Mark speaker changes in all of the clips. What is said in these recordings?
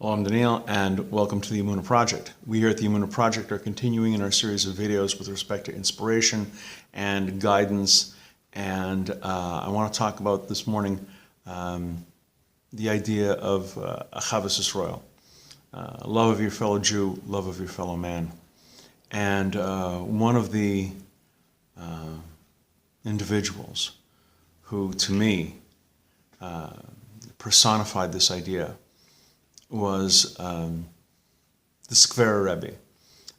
Speaker 1: Hello, I'm Daniel, and welcome to the Emunah Project. We here at the Emunah Project are continuing in our series of videos with respect to inspiration and guidance, and I want to talk about this morning the idea of Ahavas Yisrael, love of your fellow Jew, love of your fellow man. And one of the individuals who, to me, personified this idea was the Skverer Rebbe,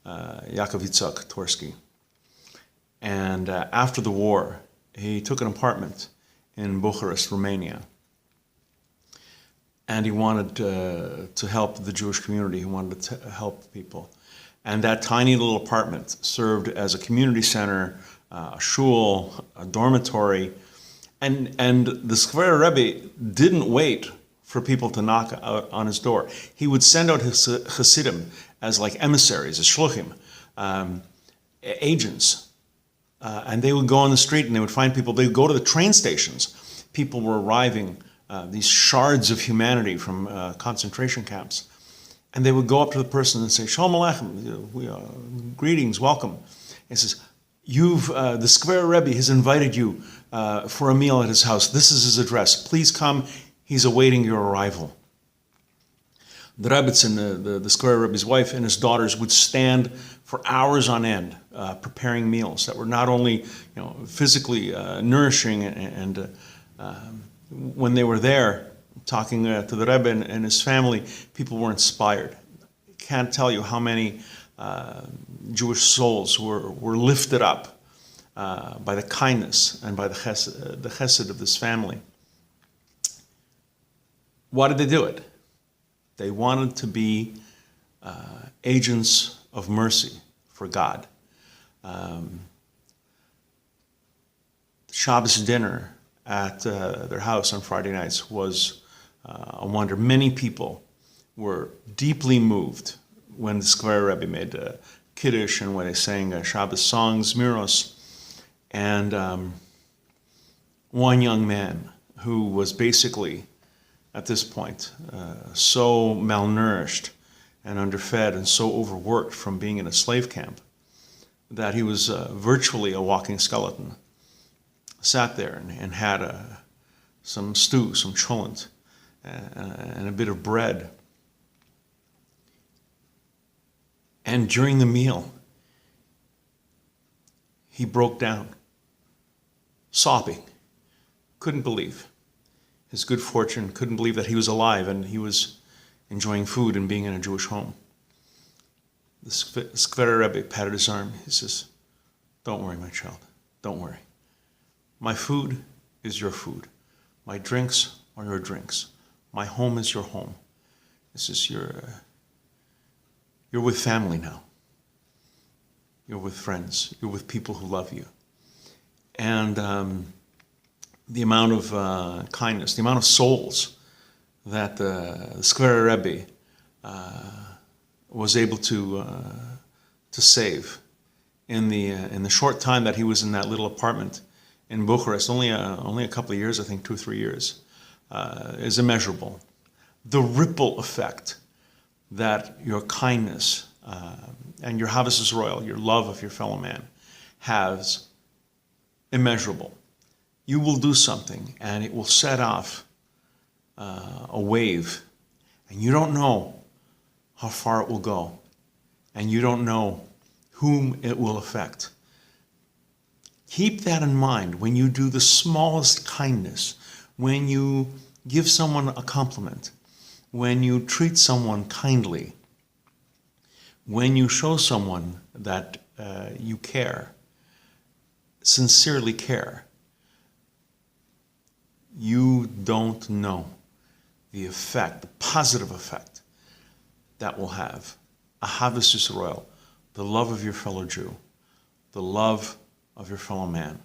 Speaker 1: Yaakov Yitzhad Twersky. And after the war, he took an apartment in Bucharest, Romania. And he wanted to help the Jewish community. He wanted to help people. And that tiny little apartment served as a community center, a shul, a dormitory. And the Skverer Rebbe didn't wait for people to knock out on his door. He would send out his Hasidim as like emissaries, as shluchim, agents. And they would go on the street and they would find people. They would go to the train stations. People were arriving, these shards of humanity from concentration camps. And they would go up to the person and say, Shalom Aleichem, greetings, welcome. He says, the Skverer Rebbe has invited you for a meal at his house. This is his address. Please come. He's awaiting your arrival. The Rebbetzin, the Skverer Rebbe's wife and his daughters would stand for hours on end preparing meals that were not only physically nourishing and when they were there talking to the Rebbe and his family, people were inspired. I can't tell you how many Jewish souls were lifted up by the kindness and by the chesed of this family. Why did they do it? They wanted to be agents of mercy for God. Shabbos dinner at their house on Friday nights was a wonder. Many people were deeply moved when the Skverer Rebbe made Kiddush and when they sang Shabbos songs, miros. And one young man who was basically, at this point, so malnourished and underfed and so overworked from being in a slave camp that he was virtually a walking skeleton, sat there and had some stew, some cholent, and a bit of bread. And during the meal, he broke down, sobbing, couldn't believe his good fortune, couldn't believe that he was alive and he was enjoying food and being in a Jewish home. The Skverer Rebbe patted his arm. He says, "Don't worry, my child, don't worry. My food is your food. My drinks are your drinks. My home is your home. This is you're with family now. You're with friends. You're with people who love you." And the amount of kindness, the amount of souls that the Skverer Rebbe was able to save in the short time that he was in that little apartment in Bucharest, only a couple of years, I think 2 or 3 years, is immeasurable. The ripple effect that your kindness and your Ahavas Yisrael, your love of your fellow man, has, immeasurable. You will do something and it will set off a wave, and you don't know how far it will go, and you don't know whom it will affect. Keep that in mind when you do the smallest kindness, when you give someone a compliment, when you treat someone kindly, when you show someone that you care, sincerely care. You don't know the effect, the positive effect that will have. Ahavas Yisrael, the love of your fellow Jew, the love of your fellow man.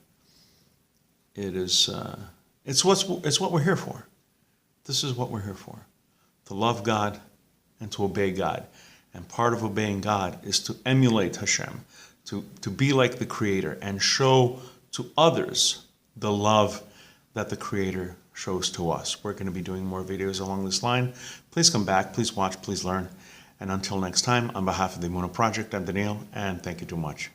Speaker 1: It's what we're here for. This is what we're here for. To love God and to obey God. And part of obeying God is to emulate Hashem, to be like the Creator and show to others the love that the Creator shows to us. We're going to be doing more videos along this line. Please come back, please watch, please learn. And until next time, on behalf of the Emunah Project, I'm Daniel, and thank you too much.